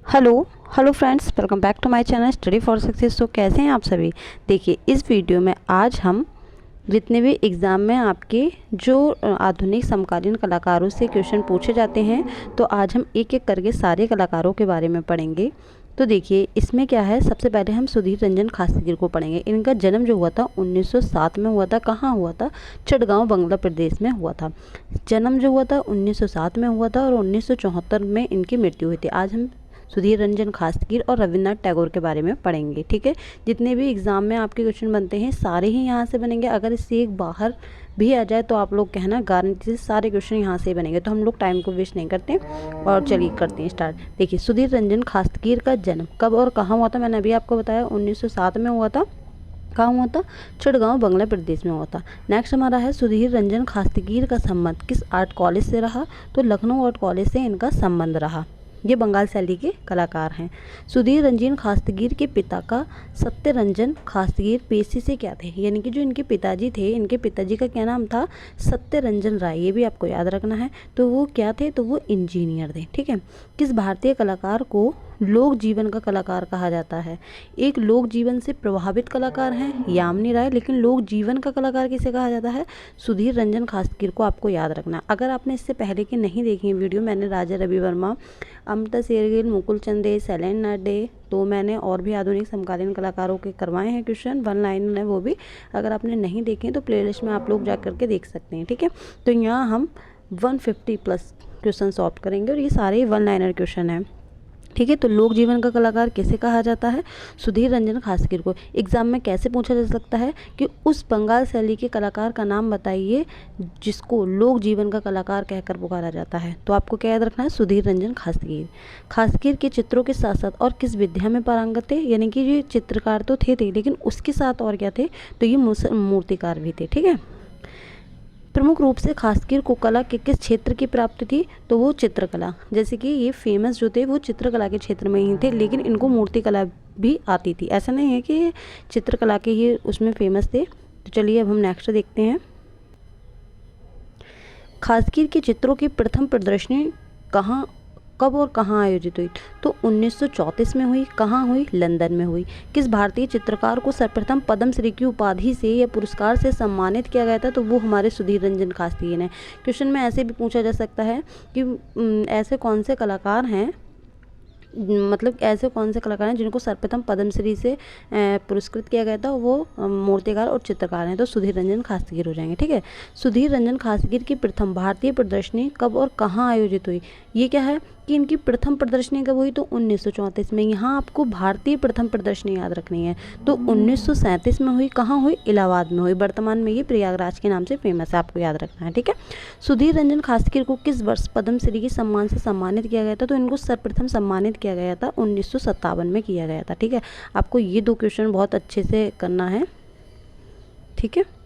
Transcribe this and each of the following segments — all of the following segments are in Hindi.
Hello hello friends, welcome back to my channel study for success. तो कैसे हैं आप सभी। देखिए, इस वीडियो में आज हम जितने भी एग्ज़ाम में आपके जो आधुनिक समकालीन कलाकारों से क्वेश्चन पूछे जाते हैं, तो आज हम एक एक करके सारे कलाकारों के बारे में पढ़ेंगे। तो देखिए, इसमें क्या है, सबसे पहले हम सुधीर रंजन खासगीर को पढ़ेंगे। इनका जन्म जो हुआ था 1907 में हुआ था। कहाँ हुआ था? चटगांव, बांग्लादेश में हुआ था। जन्म जो हुआ था 1907 में हुआ था और 1974 में इनकी मृत्यु हुई थी। आज हम सुधीर रंजन खासगीर और रविन्द्रनाथ टैगोर के बारे में पढ़ेंगे। ठीक है, जितने भी एग्ज़ाम में आपके क्वेश्चन बनते हैं सारे ही यहाँ से बनेंगे। अगर इससे एक बाहर भी आ जाए तो आप लोग कहना, गारंटी से सारे क्वेश्चन यहाँ से बनेंगे। तो हम लोग टाइम को वेस्ट नहीं करते और चलिए करते हैं स्टार्ट। देखिए, सुधीर रंजन खासगीर का जन्म कब और कहाँ हुआ था? मैंने अभी आपको बताया 1907 में हुआ था। कहाँ हुआ था? चटगांव, बांग्लादेश में हुआ था। नेक्स्ट हमारा है सुधीर रंजन खासगीर का संबंध किस आर्ट कॉलेज से रहा? तो लखनऊ आर्ट कॉलेज से इनका संबंध रहा। ये बंगाल शैली के कलाकार हैं। सुधीर रंजन खासगीर के पिता का सत्य रंजन खासगीर पेशे से क्या थे? यानी कि जो इनके पिताजी थे, इनके पिताजी का क्या नाम था? सत्य रंजन राय। ये भी आपको याद रखना है। तो वो क्या थे? तो वो इंजीनियर थे। ठीक है। किस भारतीय कलाकार को लोक जीवन का कलाकार कहा जाता है? एक लोक जीवन से प्रभावित कलाकार हैं यामिनी राय, लेकिन लोक जीवन का कलाकार किसे कहा जाता है? सुधीर रंजन खासगीर को आपको याद रखना। अगर आपने इससे पहले की नहीं देखी वीडियो, मैंने राजा रवि वर्मा, अमृता शेरगिल, मुकुल चंद डे, शैलेन नाथ डे, तो मैंने और भी आधुनिक समकालीन कलाकारों के करवाए हैं क्वेश्चन, 1 लाइन है वो भी। अगर आपने नहीं देखे तो प्लेलिस्ट में आप लोग जा करके देख सकते हैं। ठीक है, तो यहाँ हम 150 प्लस क्वेश्चन सॉल्व करेंगे और ये सारे 1 लाइनर क्वेश्चन हैं। ठीक है, तो लोक जीवन का कलाकार किसे कहा जाता है? सुधीर रंजन खासगीर को। एग्जाम में कैसे पूछा जा सकता है कि उस बंगाल शैली के कलाकार का नाम बताइए जिसको लोक जीवन का कलाकार कहकर पुकारा जाता है? तो आपको क्या याद रखना है? सुधीर रंजन खासगीर। खासगीर के चित्रों के साथ साथ और किस विद्या में पारंगत थे? यानी कि ये चित्रकार तो थे लेकिन उसके साथ और क्या थे? तो ये मूर्तिकार भी थे। ठीक है। प्रमुख रूप से खासगीर को कला के किस क्षेत्र की प्राप्ति थी? तो वो चित्रकला। जैसे कि ये फेमस जो थे वो चित्रकला के क्षेत्र में ही थे, लेकिन इनको मूर्तिकला भी आती थी। ऐसा नहीं है कि चित्रकला के ही उसमें फेमस थे। तो चलिए अब हम नेक्स्ट देखते हैं। खासगीर के चित्रों की प्रथम प्रदर्शनी कब और कहाँ आयोजित हुई? तो 1934 में हुई। कहाँ हुई? लंदन में हुई। किस भारतीय चित्रकार को सर्वप्रथम पद्मश्री की उपाधि से या पुरस्कार से सम्मानित किया गया था? तो वो हमारे सुधीर रंजन खासगीर हैं। क्वेश्चन में ऐसे भी पूछा जा सकता है कि ऐसे कौन से कलाकार हैं, मतलब ऐसे कौन से कलाकार हैं जिनको सर्वप्रथम पद्मश्री से पुरस्कृत किया गया था? वो मूर्तिकार और चित्रकार हैं। तो सुधीर रंजन खासगीर हो जाएंगे। ठीक है। सुधीर रंजन खासगीर की प्रथम भारतीय प्रदर्शनी कब और कहाँ आयोजित हुई? ये क्या है कि इनकी प्रथम प्रदर्शनी कब हुई? तो 1934 में। यहाँ आपको भारतीय प्रथम प्रदर्शनी याद रखनी है। तो 1937 में हुई। कहाँ हुई? इलाहाबाद में हुई। वर्तमान में ये प्रयागराज के नाम से फेमस है, आपको याद रखना है। ठीक है। सुधीर रंजन खासगीर को किस वर्ष पद्मश्री के सम्मान से सम्मानित किया गया था? तो इनको सर्वप्रथम सम्मानित किया गया था 1957 में किया गया था। ठीक है, आपको ये 2 क्वेश्चन बहुत अच्छे से करना है। ठीक है,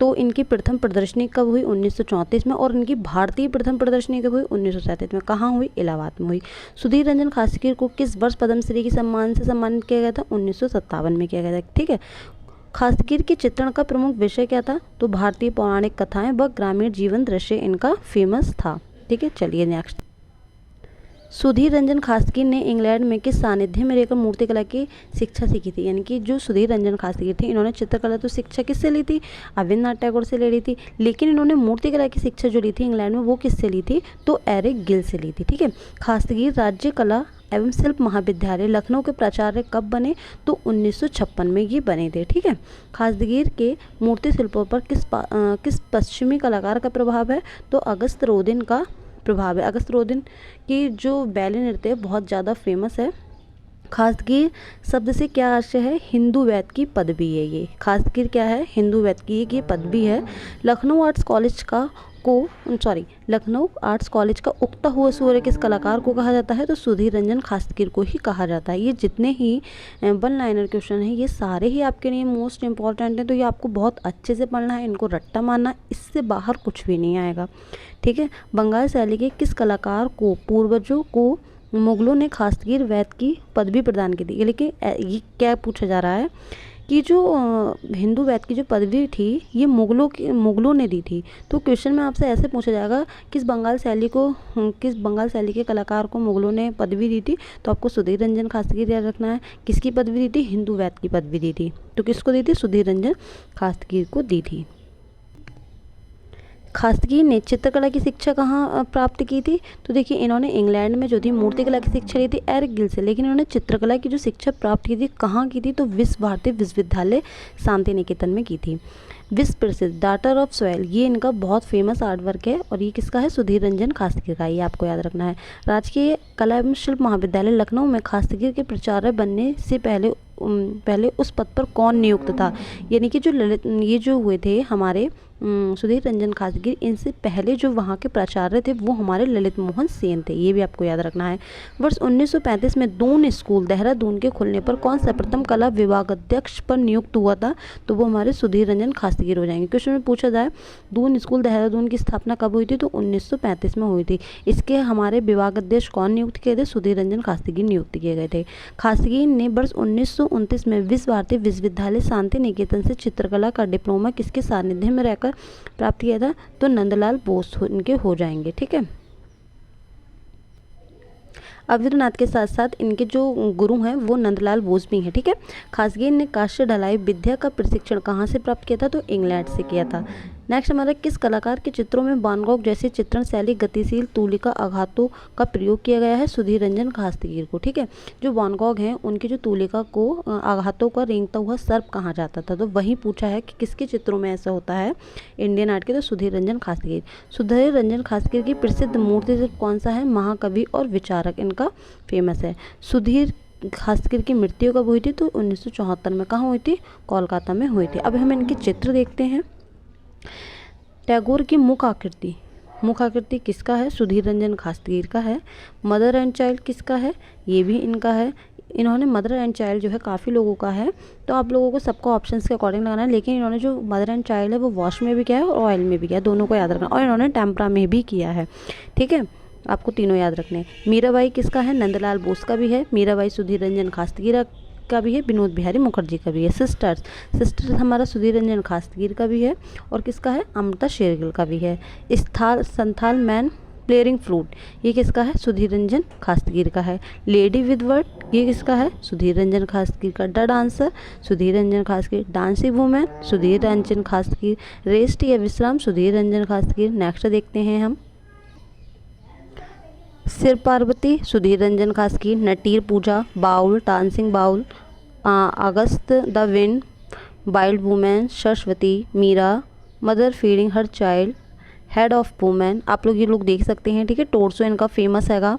तो इनकी प्रथम प्रदर्शनी कब हुई? 1934 में। और इनकी भारतीय प्रथम प्रदर्शनी कब हुई? 1937 में। कहाँ हुई? इलाहाबाद में हुई। सुधीर रंजन खासगीर को किस वर्ष पद्मश्री के सम्मान से सम्मानित किया गया था? 1957 में किया गया था। ठीक है। खासगीर के चित्रण का प्रमुख विषय क्या था? तो भारतीय पौराणिक कथाएं व ग्रामीण जीवन दृश्य इनका फेमस था। ठीक है, चलिए नेक्स्ट। सुधीर रंजन खासगीर ने इंग्लैंड में किस सानिध्य में रहकर मूर्तिकला की शिक्षा सीखी थी? यानी कि जो सुधीर रंजन खासगीर थे, इन्होंने चित्रकला तो शिक्षा किससे ली थी? रविन्द्रनाथ टैगोर से ले ली थी, लेकिन इन्होंने मूर्तिकला की शिक्षा जो ली थी इंग्लैंड में, वो किससे ली थी? तो एरिक गिल से ली थी। ठीक है। खासगीर राज्य कला एवं शिल्प महाविद्यालय लखनऊ के प्राचार्य कब बने? तो 1956 में ये बने थे। ठीक है। खासगीर के मूर्ति शिल्पों पर किस पश्चिमी कलाकार का प्रभाव है? तो अगस्त रोदिन का प्रभाव है। अगस्त रोदिन की जो बैले नृत्य बहुत ज़्यादा फेमस है। खासगीर शब्द से क्या आशय है? हिंदू वैद की पदवी है ये। खासगीर क्या है? हिंदू वैद की ये पदवी है। लखनऊ आर्ट्स कॉलेज का उगता हुआ सूर्य किस कलाकार को कहा जाता है? तो सुधीर रंजन खासगीर को ही कहा जाता है। ये जितने ही 1 लाइनर क्वेश्चन हैं, ये सारे ही आपके लिए मोस्ट इंपॉर्टेंट हैं। तो ये आपको बहुत अच्छे से पढ़ना है, इनको रट्टा मारना, इससे बाहर कुछ भी नहीं आएगा। ठीक है। बंगाल शैली के किस कलाकार को पूर्वजों को मुगलों ने खासगीर वैद की पदवी प्रदान की थी? ये लेकिन ये क्या पूछा जा रहा है कि जो हिंदू वैद की जो पदवी थी ये मुगलों ने दी थी। तो क्वेश्चन में आपसे ऐसे पूछा जाएगा किस बंगाल शैली के कलाकार को मुगलों ने पदवी दी थी, तो आपको सुधीर रंजन खासगी याद रखना है। किसकी पदवी दी थी? हिंदू वैद की पदवी दी थी। तो किसको दी थी? सुधीर रंजन खासगी को दी थी। खासगी ने चित्रकला की शिक्षा कहाँ प्राप्त की थी? तो देखिए इन्होंने इंग्लैंड में जो थी मूर्तिकला की शिक्षा ली थी एरिक गिल से, लेकिन इन्होंने चित्रकला की जो शिक्षा प्राप्त की थी कहाँ की थी? तो विश्व भारती विश्वविद्यालय शांति निकेतन में की थी। विश्व प्रसिद्ध डाटर ऑफ सॉयल, ये इनका बहुत फेमस आर्ट वर्क है और ये किसका है? सुधीर रंजन खासगी का, ये आपको याद रखना है। राजकीय कला एवं शिल्प महाविद्यालय लखनऊ में खासगी के प्राचार्य बनने से पहले उस पद पर कौन नियुक्त था? यानी कि ये जो हुए थे हमारे सुधीर रंजन खासगी, इनसे पहले जो वहाँ के प्राचार्य थे वो हमारे ललित मोहन सेन थे, ये भी आपको याद रखना है। वर्ष 1935 में दून स्कूल देहरादून के खुलने पर कौन सा प्रथम कला विभागाध्यक्ष पर नियुक्त हुआ था? तो वो हमारे सुधीर रंजन खासगी हो जाएंगे। क्वेश्चन में पूछा जाए दून स्कूल देहरादून की स्थापना कब हुई थी? तो 1935 में हुई थी। इसके हमारे विभागाध्यक्ष कौन नियुक्त किए थे? सुधीर रंजन खासगी नियुक्त किए गए थे। खासगी ने वर्ष 1929 में विश्व भारती विश्वविद्यालय शांति निकेतन से चित्रकला का डिप्लोमा किसके सानिध्य में रहकर प्राप्त किया था? तो नंदलाल बोस इनके हो जाएंगे। ठीक है, अविरनाथ के साथ साथ इनके जो गुरु हैं वो नंदलाल बोस भी हैं। ठीक है, खासगी ने काष्ठ ढलाई विद्या का प्रशिक्षण कहाँ से प्राप्त किया था? तो इंग्लैंड से किया था। नेक्स्ट हमारा किस कलाकार के चित्रों में वान गॉग जैसी चित्रण शैली, गतिशील तूलिका आघातों का प्रयोग किया गया है? सुधीर रंजन खासगी को। ठीक है, जो वान गॉग हैं उनकी जो तूलिका को आघातों का रेंगता हुआ सर्प कहा जाता था, तो वही पूछा है कि किसके चित्रों में ऐसा होता है इंडियन आर्ट के? तो सुधीर रंजन खासगी। सुधीर रंजन खासगी की प्रसिद्ध मूर्ति शिल्प कौन सा है? महाकवि और विचारक इनका फेमस है। सुधीर खासगी की मृत्यु कब हुई थी? तो 1974 में। कहाँ हुई थी? कोलकाता में हुई थी। अब हम इनके चित्र देखते हैं। टैगोर की मुख आकृति किसका है? सुधीर रंजन खासगी का है। मदर एंड चाइल्ड किसका है? ये भी इनका है। इन्होंने मदर एंड चाइल्ड जो है काफ़ी लोगों का है, तो आप लोगों को सबको ऑप्शंस के अकॉर्डिंग लगाना है, लेकिन इन्होंने जो मदर एंड चाइल्ड है वो वॉश में भी किया है और ऑयल में भी किया है, दोनों को याद रखना। और इन्होंने टेम्परा में भी किया है। ठीक है, आपको तीनों याद रखने हैं। मीराबाई किसका है? नंदलाल बोस का भी है। मीराबाई सुधीर रंजन खासगी का भी है, विनोद बिहारी मुखर्जी का भी है। सिस्टर्स हमारा सुधीर रंजन खासगी का भी है और किसका है? अमृता शेरगिल का भी है। संथाल मैन प्लेयरिंग फ्लूट, ये किसका है? सुधीर रंजन खासगी का है। लेडी विद वर्ड, ये किसका है? सुधीर रंजन खासगी का। द डांसर, सुधीर रंजन खासगी। डांसिंग वुमेन, सुधीर रंजन खासगी। रेस्ट या विश्राम, सुधीर रंजन खासगी। नेक्स्ट देखते हैं हम सिर पार्वती, सुधीर रंजन खासगी। Natir Puja, Baul, dancing Baul, against the wind, wild women, Saraswati, Meera, mother feeding her child, head of women. आप लोग ये लोग देख सकते हैं। ठीक है, टोर्सो इनका फेमस हैगा।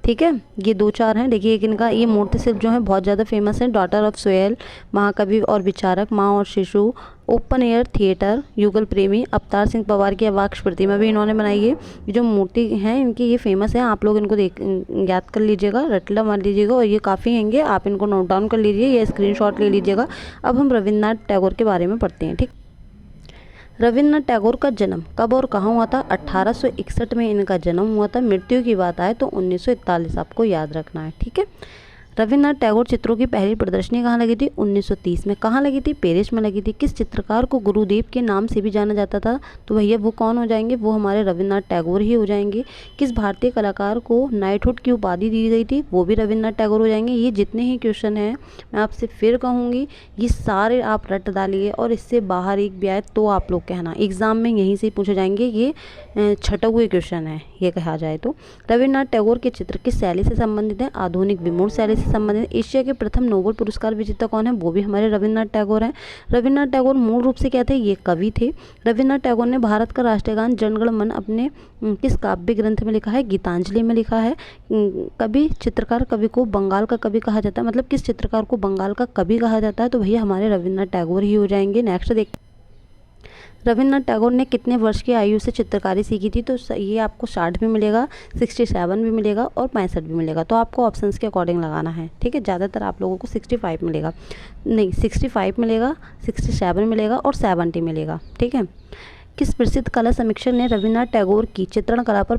ठीक है, ये 2-4 हैं। देखिए एक इनका ये मूर्ति शिल्प जो है बहुत ज़्यादा फेमस है। डॉटर ऑफ सोयल, महाकवि और विचारक, माँ और शिशु, ओपन एयर थिएटर, युगल प्रेमी, अवतार सिंह पवार की अवाक्ष प्रतिमा भी इन्होंने बनाई है। ये जो मूर्ति हैं इनकी ये फेमस है, आप लोग इनको याद कर लीजिएगा, रटला मार लीजिएगा, और ये काफ़ी हैंगे, आप इनको नोट डाउन कर लीजिए या स्क्रीनशॉट ले लीजिएगा। अब हम रविन्द्रनाथ टैगोर के बारे में पढ़ते हैं। ठीक, रविन्द्रनाथ टैगोर का जन्म कब और कहाँ हुआ था? 1861 में इनका जन्म हुआ था। मृत्यु की बात आए तो 1941 आपको याद रखना है। ठीक है, रविन्द्रनाथ टैगोर चित्रों की पहली प्रदर्शनी कहाँ लगी थी? 1930 में। कहाँ लगी थी? पेरिस में लगी थी। किस चित्रकार को गुरुदेव के नाम से भी जाना जाता था? तो भैया वो कौन हो जाएंगे? वो हमारे रविन्द्रनाथ टैगोर ही हो जाएंगे। किस भारतीय कलाकार को नाइटहुड की उपाधि दी गई थी? वो भी रविन्द्रनाथ टैगोर हो जाएंगे। ये जितने ही क्वेश्चन हैं मैं आपसे फिर कहूँगी, ये सारे आप रट डालिए और इससे बाहर एक भी आए तो आप लोग कहना, एग्जाम में यहीं से पूछे जाएंगे। ये छटे हुए क्वेश्चन है ये कहा जाए तो। रविन्द्रनाथ टैगोर के चित्र किस शैली से संबंधित है? आधुनिक विमूढ़ शैली से संबंधित। एशिया के प्रथम नोबेल पुरस्कार विजेता कौन है? वो भी हमारे रविन्द्रनाथ टैगोर हैं। रविन्द्रनाथ टैगोर मूल रूप से क्या थे? ये कवि थे। रविन्द्रनाथ टैगोर ने भारत का राष्ट्रीय गान जन गण मन अपने किस काव्य ग्रंथ में लिखा है? गीतांजलि में लिखा है। कवि चित्रकार कवि को बंगाल का कवि कहा जाता है, मतलब किस चित्रकार को बंगाल का कवि कहा जाता है? तो भैया हमारे रविन्द्रनाथ टैगोर ही हो जाएंगे। नेक्स्ट देखते, रविन्द्रनाथ टैगोर ने कितने वर्ष की आयु से चित्रकारी सीखी थी? तो ये आपको 60 भी मिलेगा, 67 भी मिलेगा और 65 भी मिलेगा। तो आपको ऑप्शंस के अकॉर्डिंग लगाना है। ठीक है, ज़्यादातर आप लोगों को 65 मिलेगा, नहीं 65 मिलेगा, 67 मिलेगा और 70 मिलेगा। ठीक है, किस प्रसिद्ध कला समीक्षक ने रविन्द्रनाथ टैगोर की चित्रण कला पर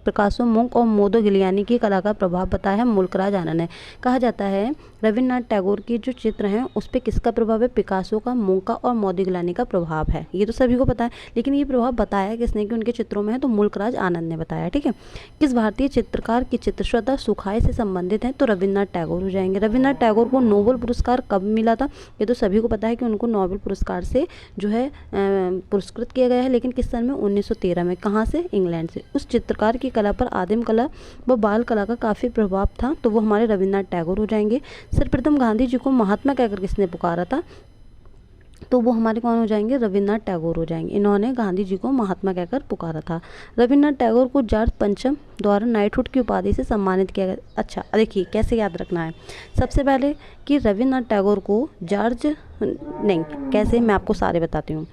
पिकासो, मुंक और मोदोगिलियानी की कला का प्रभाव बताया है मुल्कराज आनंद ने। कहा जाता है रविन्द्रनाथ टैगोर की जो चित्र हैं उस पर किसका प्रभाव है, पिकासो का, मुंक का और मोदोगिलियानी का प्रभाव है। ये तो सभी को पता है, लेकिन ये प्रभाव बताया किसने कि उनके चित्रों में है, तो मुल्कराज आनंद ने बताया। ठीक है, किस भारतीय चित्रकार की चित्रश्रद्धा सुखाए से संबंधित है, तो रविन्द्रनाथ टैगोर हो जाएंगे। रविन्द्रनाथ टैगोर को नोबेल पुरस्कार कब मिला था, ये तो सभी को पता है कि उनको नोबेल पुरस्कार से जो है पुरस्कृत किया गया है, लेकिन किस सन में, 1913 में। कहाँ से, इंग्लैंड से। उस चित्रकार की कला पर आदिम कला व बाल कला का काफ़ी प्रभाव था, तो वो हमारे रविन्द्रनाथ टैगोर हो जाएंगे। सर्वप्रथम गांधी जी को महात्मा कहकर किसने पुकारा था, तो वो हमारे कौन हो जाएंगे, रविन्द्रनाथ टैगोर हो जाएंगे। इन्होंने गांधी जी को महात्मा कहकर पुकारा था। रविन्द्रनाथ टैगोर को जॉर्ज पंचम द्वारा नाइटहुड की उपाधि से सम्मानित किया गया। अच्छा देखिए कैसे याद रखना है। सबसे पहले कि रविन्द्रनाथ टैगोर को कैसे, मैं आपको सारे बताती हूँ।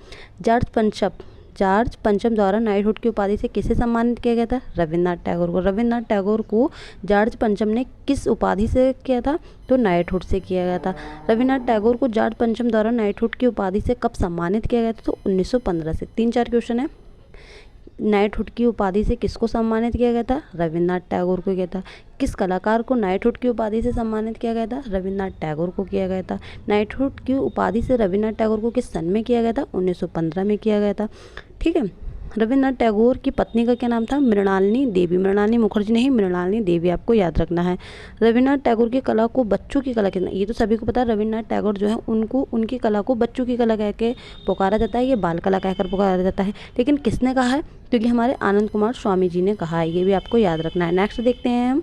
जॉर्ज पंचम द्वारा नाइटहुड की उपाधि से किसे सम्मानित किया गया था, रविन्द्रनाथ टैगोर को। रविन्द्रनाथ टैगोर को जॉर्ज पंचम ने किस उपाधि से किया था, तो नाइटहुड से किया गया था। रविन्द्रनाथ टैगोर को जॉर्ज पंचम द्वारा नाइटहुड की उपाधि से कब सम्मानित किया गया था, तो 1915 से। 3-4 क्वेश्चन है। नाइटहुड की उपाधि से किसको सम्मानित किया गया था, रविन्द्रनाथ टैगोर को किया था। किस कलाकार को नाइटहुड की उपाधि से सम्मानित किया गया था, रविन्द्रनाथ टैगोर को किया गया था। नाइटहुड की उपाधि से रविन्द्रनाथ टैगोर को किस सन में किया गया था, 1915 में किया गया था। ठीक है, रविन्द्रनाथ टैगोर की पत्नी का क्या नाम था, मृणालिनी देवी। मृणालिनी मुखर्जी नहीं, मृणालिनी देवी आपको याद रखना है। रविन्द्रनाथ टैगोर की कला को बच्चों की कला कहते हैं, ये तो सभी को पता है। रविन्द्रनाथ टैगोर जो है उनको, उनकी कला को बच्चों की कला कह के पुकारा जाता है, ये बाल कला कहकर पुकारा जाता है। लेकिन किसने कहा है, क्योंकि हमारे आनंद कुमार स्वामी जी ने कहा है, ये भी आपको याद रखना है। नेक्स्ट देखते हैं हम।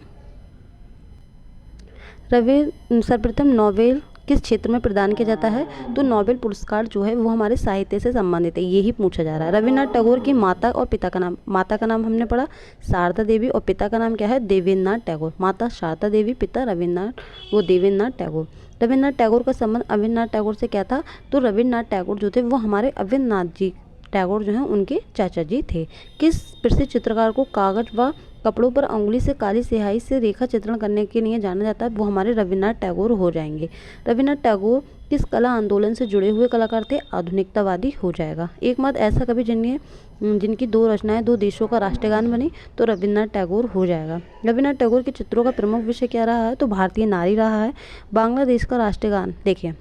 सर्वप्रथम नोबेल किस क्षेत्र में प्रदान किया जाता है, तो नोबेल पुरस्कार जो है वो हमारे साहित्य से संबंधित है, यही पूछा जा रहा है। रविन्द्रनाथ टैगोर की माता और पिता का नाम, माता का नाम हमने पढ़ा शारदा देवी और पिता का नाम क्या है, देवेंद्रनाथ टैगोर। माता शारदा देवी, पिता देवेंद्रनाथ टैगोर। रविन्द्रनाथ टैगोर का संबंध अविन्द्रनाथ टैगोर से क्या था, तो रविन्द्रनाथ टैगोर जो थे वो हमारे अविन्द्रनाथ जी टैगोर जो हैं उनके चाचा जी थे। किस प्रसिद्ध चित्रकार को कागज व कपड़ों पर अंगुली से काली स्याही से रेखा चित्रण करने के लिए जाना जाता है, वो हमारे रविन्द्रनाथ टैगोर हो जाएंगे। रविन्द्रनाथ टैगोर किस कला आंदोलन से जुड़े हुए कलाकार थे, आधुनिकतावादी हो जाएगा। एक मत ऐसा कभी जिनकी 2 रचनाएं 2 देशों का राष्ट्रगान बनी, तो रविन्द्रनाथ टैगोर हो जाएगा। रविन्द्रनाथ टैगोर के चित्रों का प्रमुख विषय क्या रहा है, तो भारतीय नारी रहा है। बांग्लादेश का राष्ट्रगान, देखिए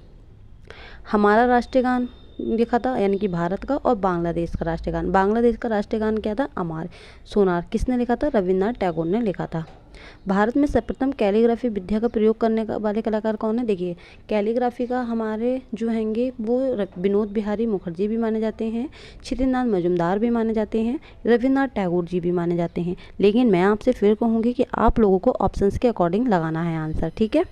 हमारा राष्ट्रगान लिखा था, यानी कि भारत का, और बांग्लादेश का राष्ट्रगान। बांग्लादेश का राष्ट्रगान क्या था, अमार सोनार। किसने लिखा था, रविन्द्रनाथ टैगोर ने लिखा था। भारत में सर्वप्रथम कैलीग्राफी विद्या का प्रयोग करने वाले कलाकार कौन है, देखिए कैलीग्राफी का हमारे जो हैंगे वो विनोद बिहारी मुखर्जी भी माने जाते हैं, क्षितिनाथ मजुमदार भी माने जाते हैं, रविन्द्रनाथ टैगोर जी भी माने जाते हैं। लेकिन मैं आपसे फिर कहूँगी कि आप लोगों को ऑप्शंस के अकॉर्डिंग लगाना है आंसर, ठीक है।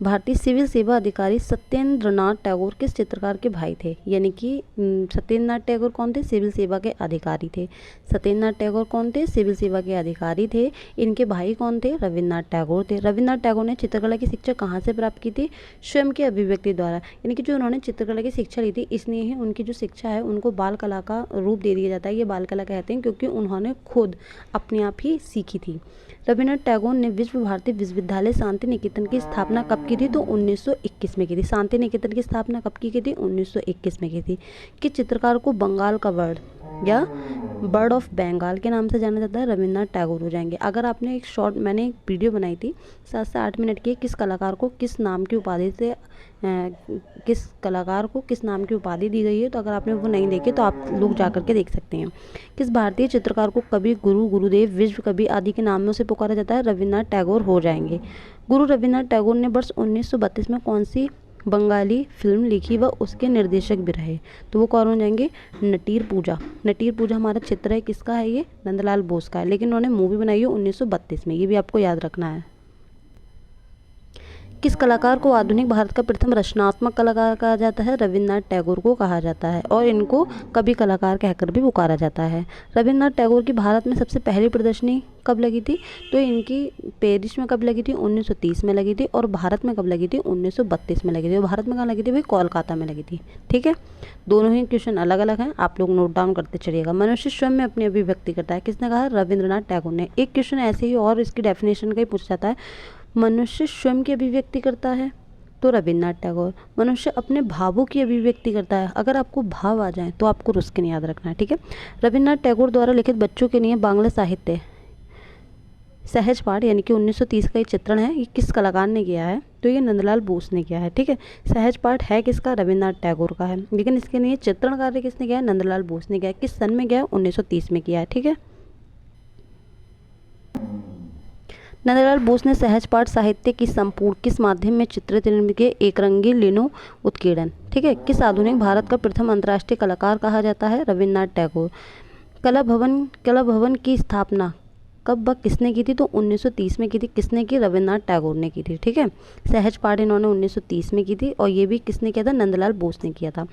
भारतीय सिविल सेवा अधिकारी सत्येंद्रनाथ टैगोर किस चित्रकार के भाई थे, यानी कि सत्येंद्रनाथ टैगोर कौन थे, सिविल सेवा के अधिकारी थे। सत्येंद्रनाथ टैगोर कौन थे, सिविल सेवा के अधिकारी थे। इनके भाई कौन थे, रविन्द्रनाथ टैगोर थे। रविन्द्रनाथ टैगोर ने चित्रकला की शिक्षा कहाँ से प्राप्त की थी, स्वयं की अभिव्यक्ति द्वारा, यानी कि जो उन्होंने चित्रकला की शिक्षा ली थी, इसलिए ही उनकी जो शिक्षा है उनको बाल कला का रूप दे दिया जाता है। ये बाल कला कहते हैं क्योंकि उन्होंने खुद अपने आप ही सीखी थी। रविन्द्रनाथ टैगोर ने विश्व भारती विश्वविद्यालय शांति निकेतन की स्थापना कब की थी, तो 1921 में की थी। शांति निकेतन की स्थापना कब की थी, 1921 में की थी। किस चित्रकार को बंगाल का बर्ड ऑफ बंगाल के नाम से जाना जाता है, रविन्द्रनाथ टैगोर हो जाएंगे। अगर आपने मैंने एक वीडियो बनाई थी 7 से 8 मिनट की, किस कलाकार को किस नाम की उपाधि दी गई है, तो अगर आपने वो नहीं देखी तो आप लोग जा करके देख सकते हैं। किस भारतीय चित्रकार को कवि गुरुदेव विश्व कवि आदि के नामों से पुकारा जाता है, रविन्द्रनाथ टैगोर हो जाएंगे। गुरु रविन्द्रनाथ टैगोर ने वर्ष 1932 में कौन सी बंगाली फिल्म लिखी व उसके निर्देशक भी रहे, तो वो कौन हो जाएंगे, नटीर पूजा। नटीर पूजा हमारा चित्र है, किसका है ये, नंदलाल बोस का है, लेकिन उन्होंने मूवी बनाई है 1932 में, ये भी आपको याद रखना है। किस कलाकार को आधुनिक भारत का प्रथम रचनात्मक कलाकार कहा जाता है, रविन्द्रनाथ टैगोर को कहा जाता है, और इनको कवि कलाकार कहकर भी पुकारा जाता है। रविन्द्रनाथ टैगोर की भारत में सबसे पहली प्रदर्शनी कब लगी थी, तो इनकी पेरिस में कब लगी थी, 1930 में लगी थी, और भारत में कब लगी थी, 1932 में लगी थी। और भारत में कहाँ लगी थी भाई, कोलकाता में लगी थी, ठीक है। दोनों ही क्वेश्चन अलग अलग हैं, आप लोग नोट डाउन करते चलिएगा। मनुष्य स्वयं में अपनी अभिव्यक्ति करता है, किसने कहा, रविन्द्रनाथ टैगोर ने। एक क्वेश्चन ऐसे ही और इसकी डेफिनेशन का ही पूछा जाता है, मनुष्य स्वयं की अभिव्यक्ति करता है, तो रविन्द्रनाथ टैगोर। मनुष्य अपने भावों की अभिव्यक्ति करता है। अगर आपको भाव आ जाए तो आपको रुस्किन याद रखना है, ठीक है। रविन्द्रनाथ टैगोर द्वारा लिखित बच्चों के लिए बांग्ला साहित्य सहज पाठ यानी कि 1930 का ये चित्रण है, ये किस कलाकार ने किया है? तो ये नंदलाल बोस ने किया है, ठीक है। सहज पाठ है किसका? रविन्द्रनाथ टैगोर का है, लेकिन इसके लिए चित्रण कार्य किसने किया है? नंदलाल बोस ने किया है। किस सन में किया है? 1930 में किया है, ठीक है। नंदलाल बोस ने सहज पाठ साहित्य की संपूर्ण किस माध्यम में चित्रित निर्मित किए? एक रंगी लिनो उत्कीर्णन, ठीक है। किस आधुनिक भारत का प्रथम अंतर्राष्ट्रीय कलाकार कहा जाता है? रविन्द्रनाथ टैगोर। कला भवन की स्थापना कब व किसने की थी? तो 1930 में की थी। किसने की? रविन्द्रनाथ टैगोर ने की थी, ठीक है। सहज पाठ इन्होंने 1930 में की थी और ये भी किसने किया था? नंदलाल बोस ने किया था।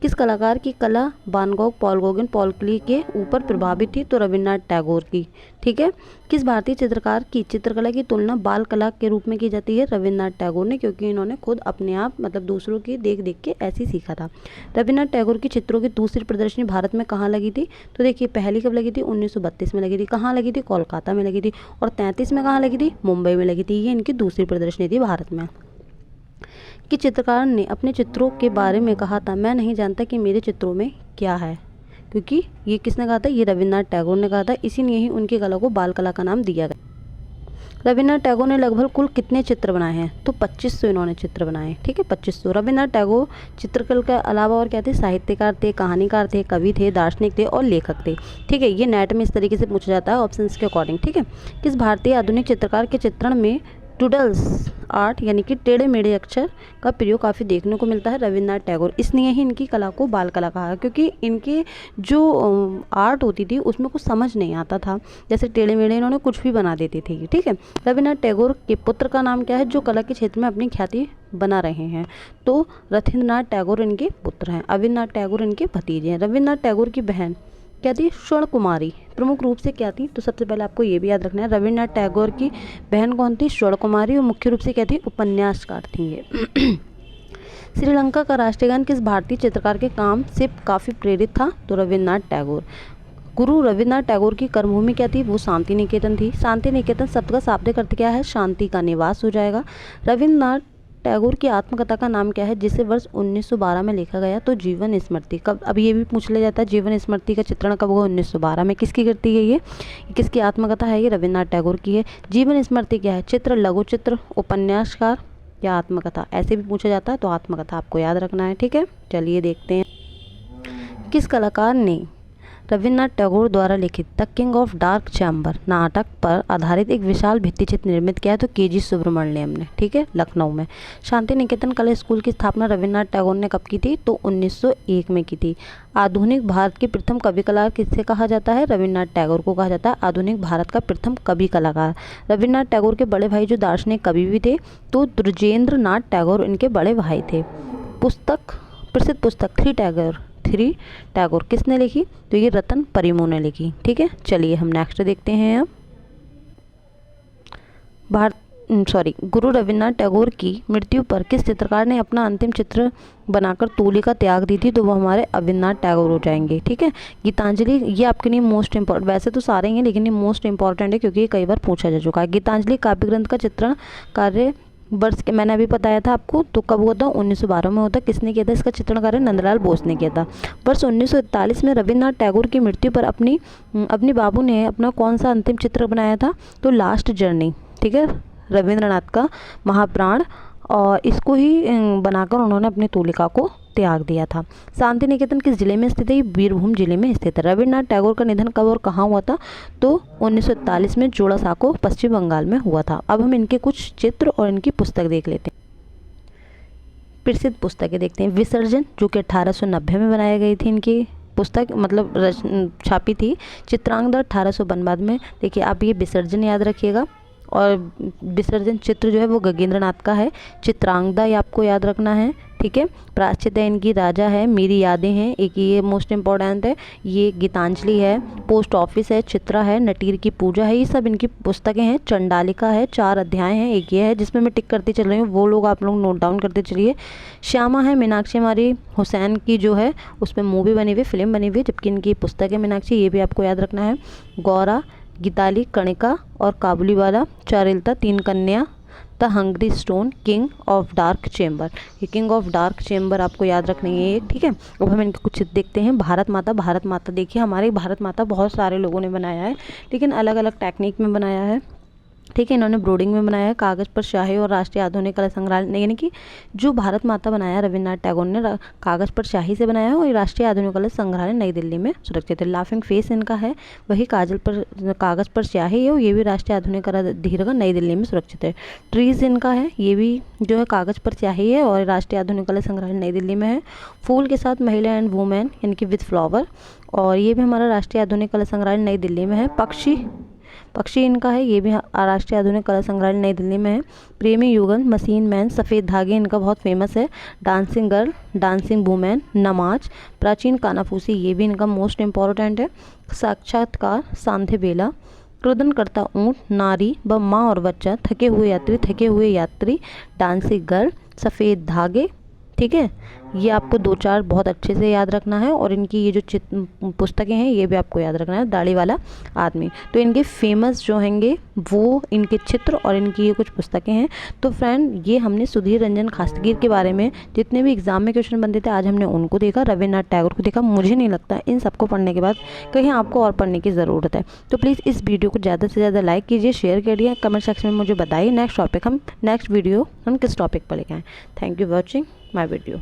किस कलाकार की कला वान गॉग, पॉल गॉगन, पॉल क्ली के ऊपर प्रभावित थी? तो रविन्द्रनाथ टैगोर की, ठीक है। किस भारतीय चित्रकार की चित्रकला की तुलना बाल कला के रूप में की जाती है? रविन्द्रनाथ टैगोर ने, क्योंकि इन्होंने खुद अपने आप मतलब दूसरों की देख देख के ऐसे ही सीखा था। रविन्द्रनाथ टैगोर की चित्रों की दूसरी प्रदर्शनी भारत में कहाँ लगी थी? तो देखिए, पहली कब लगी थी? 1932 में लगी थी। कहाँ लगी थी? कोलकाता में लगी थी। और 33 में कहाँ लगी थी? मुंबई में लगी थी। ये इनकी दूसरी प्रदर्शनी थी भारत में। कि चित्रकार ने अपने चित्रों के बारे में कहा था, मैं नहीं जानता कि मेरे चित्रों में क्या है, क्योंकि ये किसने कहा था? ये रविन्द्रनाथ टैगोर ने कहा था। इसीलिए ही उनकी कला को बाल कला का नाम दिया गया। रविन्द्रनाथ टैगोर ने लगभग कुल कितने चित्र बनाए हैं? तो 2500 इन्होंने चित्र बनाए, ठीक है, 2500। रविन्द्रनाथ टैगोर चित्रकला के अलावा और क्या थे? साहित्यकार थे, कहानीकार थे, कवि थे, दार्शनिक थे और लेखक थे, ठीक है। ये नेट में इस तरीके से पूछा जाता है ऑप्शंस के अकॉर्डिंग, ठीक है। किस भारतीय आधुनिक चित्रकार के चित्रण में डूडल्स आर्ट यानी कि टेढ़े मेढ़े अक्षर का प्रयोग काफ़ी देखने को मिलता है? रविन्द्रनाथ टैगोर। इसलिए ही इनकी कला को बाल कला कहा, क्योंकि इनके जो आर्ट होती थी उसमें कुछ समझ नहीं आता था, जैसे टेढ़े मेढ़े इन्होंने कुछ भी बना देती थी, ठीक है। रविन्द्रनाथ टैगोर के पुत्र का नाम क्या है जो कला के क्षेत्र में अपनी ख्याति बना रहे हैं? तो रथिन्द्रनाथ टैगोर इनके पुत्र हैं। अविन्द्रनाथ टैगोर इनके भतीजे हैं। रविन्द्रनाथ टैगोर की बहन क्या थी? स्वर्ण कुमारी। प्रमुख रूप से क्या थी? तो सबसे पहले आपको ये भी याद रखना है, रविन्द्रनाथ टैगोर की बहन कौन थी? स्वर्ण कुमारी। और मुख्य रूप से क्या थी? उपन्यासकार थी ये। श्रीलंका का राष्ट्रीय गान किस भारतीय चित्रकार के काम से काफ़ी प्रेरित था? तो रविन्द्रनाथ टैगोर। गुरु रविन्द्रनाथ टैगोर की कर्मभूमि क्या थी? वो शांति निकेतन थी। शांति निकेतन शब्द का शाब्दिक अर्थ क्या है? शांति का निवास हो जाएगा। रविन्द्रनाथ टैगोर की आत्मकथा का नाम क्या है जिसे वर्ष 1912 में लिखा गया? तो जीवन स्मृति। कब? अब ये भी पूछ लिया जाता है जीवन स्मृति का चित्रण कब हुआ? 1912 में। किसकी करती है ये? किसकी आत्मकथा है ये? रविन्द्रनाथ टैगोर की है। जीवन स्मृति क्या है? चित्र, लघु चित्र, उपन्यासकार या आत्मकथा? ऐसे भी पूछा जाता है, तो आत्मकथा आपको याद रखना है, ठीक है। चलिए देखते हैं। किस कलाकार ने रविन्द्रनाथ टैगोर द्वारा लिखित the king of dark chamber नाटक पर आधारित एक विशाल भित्तिचित्र निर्मित किया है? तो के जी सुब्रमण्यम ने, ठीक है, लखनऊ में। शांति निकेतन कला स्कूल की स्थापना रविन्द्रनाथ टैगोर ने कब की थी? तो 1901 में की थी। आधुनिक भारत के प्रथम कवि कलाकार किससे कहा जाता है? रविन्द्रनाथ टैगोर को कहा जाता है आधुनिक भारत का प्रथम कवि कलाकार। रविन्द्रनाथ टैगोर के बड़े भाई जो दार्शनिक कवि भी थे, तो द्विजेंद्र नाथ टैगोर इनके बड़े भाई थे। प्रसिद्ध पुस्तक थ्री टैगोर किसने लिखी? तो ये रतन परिमो ने लिखी, ठीक है। चलिए हम नेक्स्ट देखते हैं। अब गुरु रविन्द्रनाथ टैगोर की मृत्यु पर किस चित्रकार ने अपना अंतिम चित्र बनाकर तूलिका त्याग दी थी? तो वो हमारे रविन्द्रनाथ टैगोर हो जाएंगे, ठीक है। गीतांजलि, ये आपके लिए मोस्ट इंपॉर्टेंट, वैसे तो सारे हैं लेकिन ये मोस्ट इंपॉर्टेंट है क्योंकि ये कई बार पूछा जा चुका है। गीतांजलि काव्य ग्रंथ का चित्रण कार्य वर्ष के मैंने अभी बताया था आपको, तो कब हुआ था? 1912 में होता। किसने किया था इसका चित्रण कार्य? नंदलाल बोस ने किया था। वर्ष 1941 में रविन्द्रनाथ टैगोर की मृत्यु पर अपनी बाबू ने अपना कौन सा अंतिम चित्र बनाया था? तो लास्ट जर्नी, ठीक है, रविन्द्रनाथ का महाप्राण, और इसको ही बनाकर उन्होंने अपनी तूलिका को त्याग दिया था। शांति निकेतन किस जिले में स्थित है? बीरभूम जिले में स्थित है। रविन्द्रनाथ टैगोर का निधन कब और कहाँ हुआ था? तो 1941 में जोड़ासांको पश्चिम बंगाल में हुआ था। अब हम इनके कुछ चित्र और इनकी पुस्तक देख लेते हैं। प्रसिद्ध पुस्तकें देखते हैं। विसर्जन जो कि 1890 में बनाई गई थी, इनकी पुस्तक मतलब छापी थी। चित्रांगदा 1852 में। देखिए आप ये विसर्जन याद रखिएगा, और विसर्जन चित्र जो है वो गगनेंद्र नाथ का है। चित्रांगदा ये आपको याद रखना है, ठीक है। प्रायश्चित है इनकी राजा है, मेरी यादें हैं एक, ये मोस्ट इंपॉर्टेंट है। ये गीतांजलि है, पोस्ट ऑफिस है, चित्रा है, नटीर की पूजा है, ये सब इनकी पुस्तकें हैं। चंडालिका है, 4 अध्याय हैं, एक ये है जिसमें मैं टिक करती चल रही हूँ, वो लोग आप लोग नोट डाउन करते चलिए। श्यामा है, मीनाक्षी हमारी हुसैन की जो है उसमें मूवी बनी हुई, फिल्म बनी हुई, जबकि इनकी पुस्तक है मीनाक्षी, ये भी आपको याद रखना है। गौरा, गीताली, कणिका और काबुलीवाला, चारुलता, 3 कन्या, the hungry stone, king of dark chamber. ये किंग ऑफ डार्क चेम्बर आपको याद रखनी है ये, ठीक है। अब हम इनके कुछ चित्र देखते हैं। भारत माता, भारत माता देखिए हमारी भारत माता बहुत सारे लोगों ने बनाया है, लेकिन अलग अलग टेक्निक में बनाया है, ठीक है। इन्होंने ब्रोडिंग में बनाया है, कागज़ पर स्याही और राष्ट्रीय आधुनिक कला संग्रहालय, यानी कि जो भारत माता बनाया रविन्द्रनाथ टैगोर ने कागज़ पर स्याही से बनाया है, और राष्ट्रीय आधुनिक कला संग्रहालय नई दिल्ली में सुरक्षित है। लाफिंग फेस इनका है, वही कागज़ पर स्याही है, ये भी राष्ट्रीय आधुनिक कला दीर्घ नई दिल्ली में सुरक्षित है। ट्रीज़ इनका है, ये भी जो है कागज़ पर स्याही है और राष्ट्रीय आधुनिक कला संग्रहालय नई दिल्ली में है। फूल के साथ महिला एंड वुमेन, यानी कि विद फ्लावर, और ये भी हमारा राष्ट्रीय आधुनिक कला संग्रहालय नई दिल्ली में है। पक्षी इनका है, ये भी राष्ट्रीय आधुनिक कला संग्रहालय नई दिल्ली में है। प्रेमी युगल, मशीन मैन, सफ़ेद धागे इनका बहुत फेमस है। डांसिंग गर्ल, डांसिंग वुमेन, नमाज, प्राचीन कानाफूसी, ये भी इनका मोस्ट इम्पॉर्टेंट है। साक्षात्कार, सांध्य बेला, क्रोधन करता ऊँट, नारी व माँ और बच्चा, थके हुए यात्री, डांसिंग गर्ल, सफ़ेद धागे, ठीक है। ये आपको 2-4 बहुत अच्छे से याद रखना है, और इनकी ये जो पुस्तकें हैं ये भी आपको याद रखना है। दाढ़ी वाला आदमी, तो इनके फेमस जो होंगे वो इनके चित्र और इनकी ये कुछ पुस्तकें हैं। तो फ्रेंड, ये हमने सुधीर रंजन खासगीर के बारे में जितने भी एग्जाम में क्वेश्चन बनते थे आज हमने उनको देखा, रविन्द्रनाथ टैगोर को देखा। मुझे नहीं लगता इन सबको पढ़ने के बाद कहीं आपको और पढ़ने की ज़रूरत है। तो प्लीज़ इस वीडियो को ज़्यादा से ज़्यादा लाइक कीजिए, शेयर करिए, कमेंट सेक्शन में मुझे बताइए नेक्स्ट वीडियो हम किस टॉपिक पर लेके आएँ। Thank you for watching my video.